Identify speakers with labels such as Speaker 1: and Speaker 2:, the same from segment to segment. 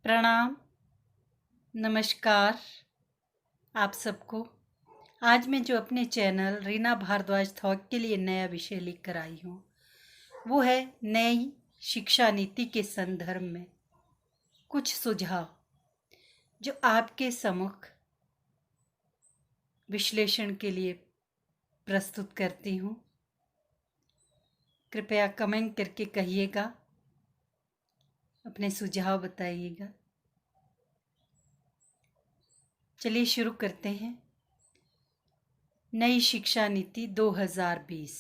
Speaker 1: प्रणाम, नमस्कार आप सबको। आज मैं जो अपने चैनल रीना भारद्वाज थॉट के लिए नया विषय लेकर आई हूँ वो है नई शिक्षा नीति के संदर्भ में कुछ सुझाव जो आपके सम्मुख विश्लेषण के लिए प्रस्तुत करती हूँ। कृपया कमेंट करके कहिएगा, अपने सुझाव बताइएगा। चलिए शुरू करते हैं। नई शिक्षा नीति 2020।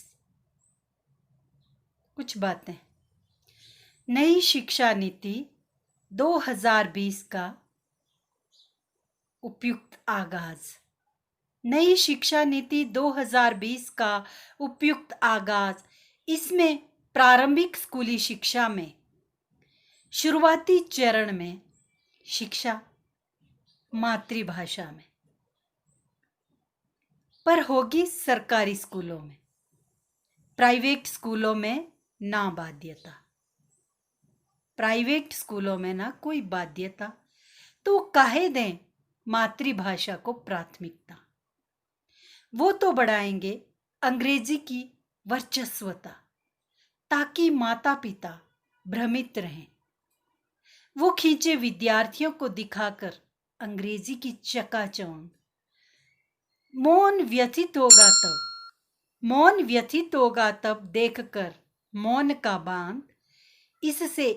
Speaker 1: कुछ बातें। नई शिक्षा नीति 2020 का उपयुक्त आगाज। नई शिक्षा नीति 2020 का उपयुक्त आगाज। इसमें प्रारंभिक स्कूली शिक्षा में शुरुआती चरण में शिक्षा मातृभाषा में पर होगी सरकारी स्कूलों में, प्राइवेट स्कूलों में ना बाध्यता। प्राइवेट स्कूलों में ना कोई बाध्यता, तो काहे दें मातृभाषा को प्राथमिकता। वो तो बढ़ाएंगे अंग्रेजी की वर्चस्वता ताकि माता पिता भ्रमित रहें। वो खींचे विद्यार्थियों को दिखाकर अंग्रेजी की चकाचौंध। मौन व्यथित होगा तब देखकर मौन का बांध। इससे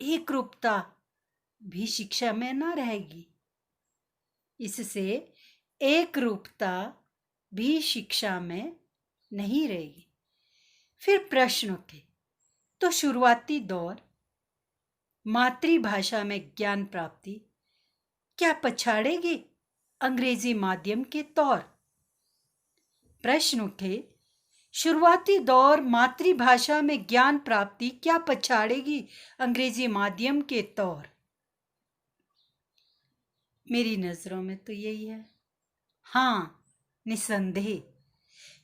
Speaker 1: एक रूपता भी शिक्षा में ना रहेगी। इससे एक रूपता भी शिक्षा में नहीं रहेगी। फिर प्रश्न उठे, तो शुरुआती दौर मातृभाषा में ज्ञान प्राप्ति क्या पछाड़ेगी अंग्रेजी माध्यम के तौर? प्रश्न उठे, शुरुआती दौर मातृभाषा में ज्ञान प्राप्ति क्या पछाड़ेगी अंग्रेजी माध्यम के तौर? मेरी नजरों में तो यही है। हाँ, निसंदेह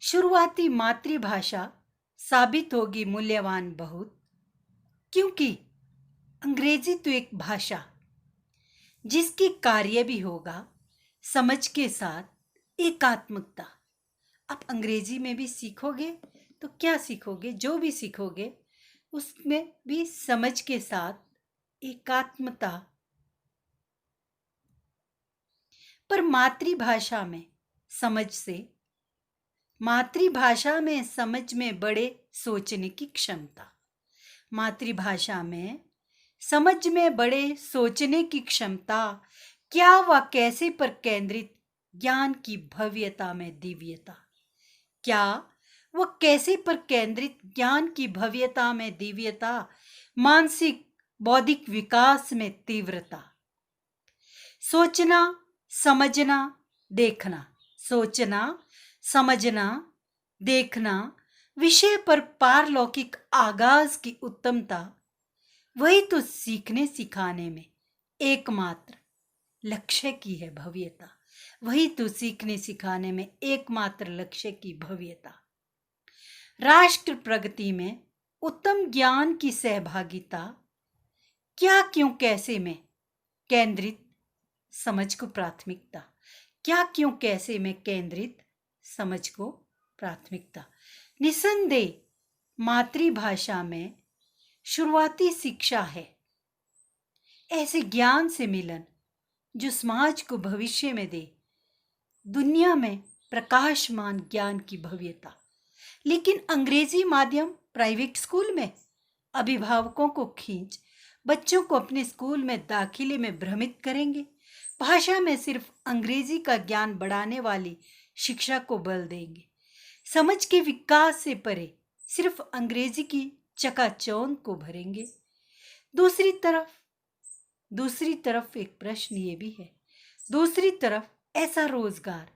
Speaker 1: शुरुआती मातृभाषा साबित होगी मूल्यवान बहुत, क्योंकि अंग्रेजी तो एक भाषा जिसकी कार्य भी होगा समझ के साथ एकात्मकता। आप अंग्रेजी में भी सीखोगे तो क्या सीखोगे, जो भी सीखोगे उसमें भी समझ के साथ एकात्मता। पर मातृभाषा में समझ में बड़े सोचने की क्षमता। मातृभाषा में समझ में बड़े सोचने की क्षमता। क्या व कैसे पर केंद्रित ज्ञान की भव्यता में दिव्यता। क्या व कैसे पर केंद्रित ज्ञान की भव्यता में दिव्यता। मानसिक बौद्धिक विकास में तीव्रता। सोचना समझना देखना। सोचना समझना देखना विषय पर पारलौकिक आगाज की उत्तमता। वही तो सीखने सिखाने में एकमात्र लक्ष्य की है भव्यता। वही तो सीखने सिखाने में एकमात्र लक्ष्य की भव्यता। राष्ट्र प्रगति में उत्तम ज्ञान की सहभागिता। क्या क्यों कैसे में केंद्रित समझ को प्राथमिकता। क्या क्यों कैसे में केंद्रित समझ को प्राथमिकता। निसंदेह मातृभाषा में शुरुआती शिक्षा है ऐसे ज्ञान से मिलन जो समाज को भविष्य में दे दुनिया में प्रकाशमान ज्ञान की भव्यता। लेकिन अंग्रेजी माध्यम प्राइवेट स्कूल में अभिभावकों को खींच बच्चों को अपने स्कूल में दाखिले में भ्रमित करेंगे। भाषा में सिर्फ अंग्रेजी का ज्ञान बढ़ाने वाली शिक्षा को बल देंगे। समझ के विकास से परे सिर्फ अंग्रेजी की चकाचौंध को भरेंगे। दूसरी तरफ एक प्रश्न ये भी है। दूसरी तरफ ऐसा रोजगार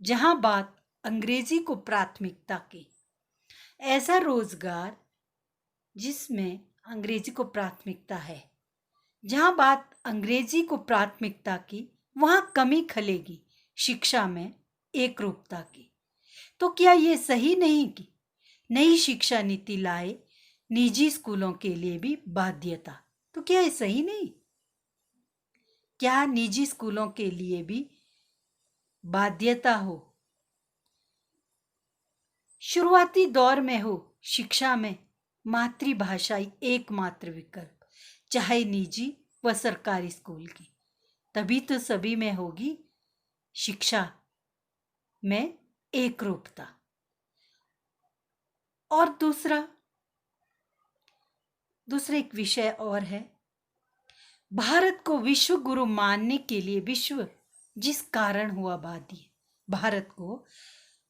Speaker 1: जहां बात अंग्रेजी को प्राथमिकता की। ऐसा रोजगार जिसमें अंग्रेजी को प्राथमिकता है, जहां बात अंग्रेजी को प्राथमिकता की, वहां कमी खलेगी शिक्षा में एक रूपता की। तो क्या ये सही नहीं कि नई शिक्षा नीति लाए निजी स्कूलों के लिए भी बाध्यता? तो क्या ये सही नहीं? क्या निजी स्कूलों के लिए भी बाध्यता हो? शुरुआती दौर में हो शिक्षा में मातृभाषा ही एकमात्र विकल्प, चाहे निजी व सरकारी स्कूल की, तभी तो सभी में होगी शिक्षा में एकरूपता। और दूसरा एक विषय और है, भारत को विश्व गुरु मानने के लिए विश्व जिस कारण हुआ बाध्य, भारत को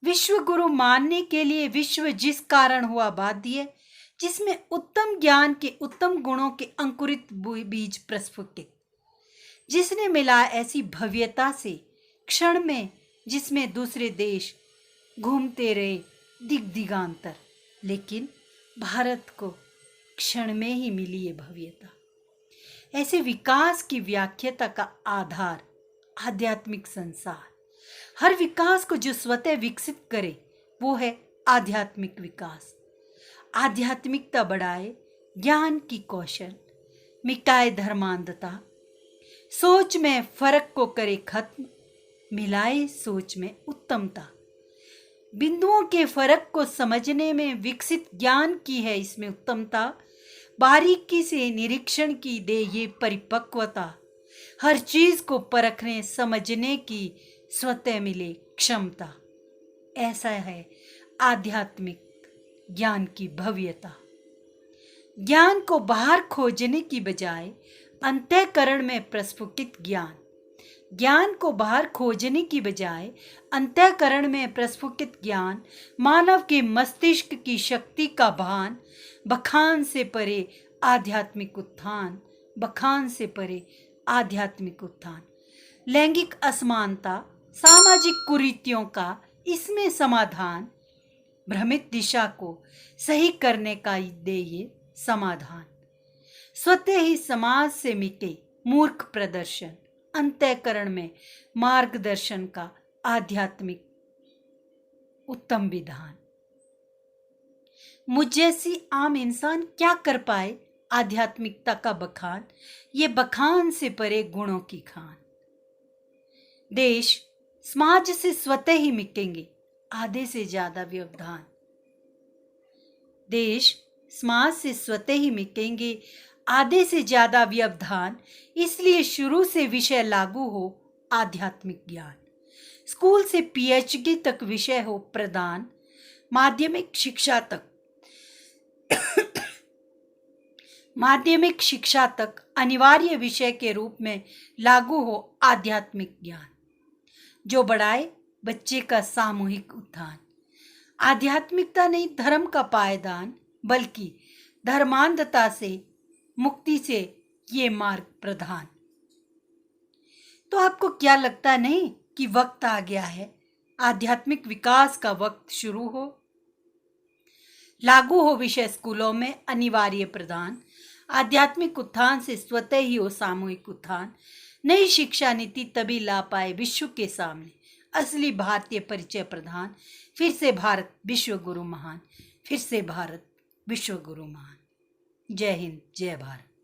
Speaker 1: विश्व गुरु मानने के लिए विश्व जिस कारण हुआ बाध्य, जिसमें उत्तम ज्ञान के उत्तम गुणों के अंकुरित बीज प्रस्फुटित, जिसने मिला ऐसी भव्यता से क्षण में, जिसमें दूसरे देश घूमते रहे दिग्दिगांतर, लेकिन भारत को क्षण में ही मिली ये भव्यता। ऐसे विकास की व्याख्याता का आधार आध्यात्मिक संसार, हर विकास को जो स्वतः विकसित करे वो है आध्यात्मिक विकास। आध्यात्मिकता बढ़ाए ज्ञान की कौशल, मिटाए धर्मांधता, सोच में फर्क को करे खत्म, मिलाए सोच में उत्तमता। बिंदुओं के फर्क को समझने में विकसित ज्ञान की है इसमें उत्तमता, बारीकी से निरीक्षण की दे ये परिपक्वता, हर चीज को परखने समझने की स्वतः मिले क्षमता। ऐसा है आध्यात्मिक ज्ञान की भव्यता। ज्ञान को बाहर खोजने की बजाय अंतःकरण में प्रस्फुटित ज्ञान, ज्ञान को बाहर खोजने की बजाय अंतःकरण में प्रस्फुटित ज्ञान, मानव के मस्तिष्क की शक्ति का भान, बखान से परे आध्यात्मिक उत्थान, बखान से परे आध्यात्मिक उत्थान। लैंगिक असमानता, सामाजिक कुरीतियों का इसमें समाधान, भ्रमित दिशा को सही करने का दे ये समाधान। स्वतः ही समाज से मिटे मूर्ख प्रदर्शन, अंतःकरण में मार्गदर्शन का आध्यात्मिक उत्तम विधान। मुझ जैसी आम इंसान क्या कर पाए आध्यात्मिकता का बखान, ये बखान से परे गुणों की खान। देश समाज से स्वतः ही मिटेंगे आधे से ज्यादा व्यवधान, देश समाज से स्वतः ही मिटेंगे आधे से ज्यादा व्यवधान। इसलिए शुरू से विषय लागू हो आध्यात्मिक ज्ञान, स्कूल से पीएचडी तक विषय हो प्रदान, माध्यमिक शिक्षा तक अनिवार्य विषय के रूप में लागू हो आध्यात्मिक ज्ञान, जो बढ़ाए बच्चे का सामूहिक उत्थान। आध्यात्मिकता नहीं धर्म का पायदान, बल्कि धर्मांधता से मुक्ति से ये मार्ग प्रधान। तो आपको क्या लगता नहीं कि वक्त आ गया है, आध्यात्मिक विकास का वक्त शुरू हो, लागू हो विषय स्कूलों में अनिवार्य प्रदान, आध्यात्मिक उत्थान से स्वतः ही हो सामूहिक उत्थान। नई शिक्षा नीति तभी ला पाए विश्व के सामने असली भारतीय परिचय प्रधान। फिर से भारत विश्व गुरु महान, फिर से भारत विश्व गुरु महान। जय हिंद, जय भारत।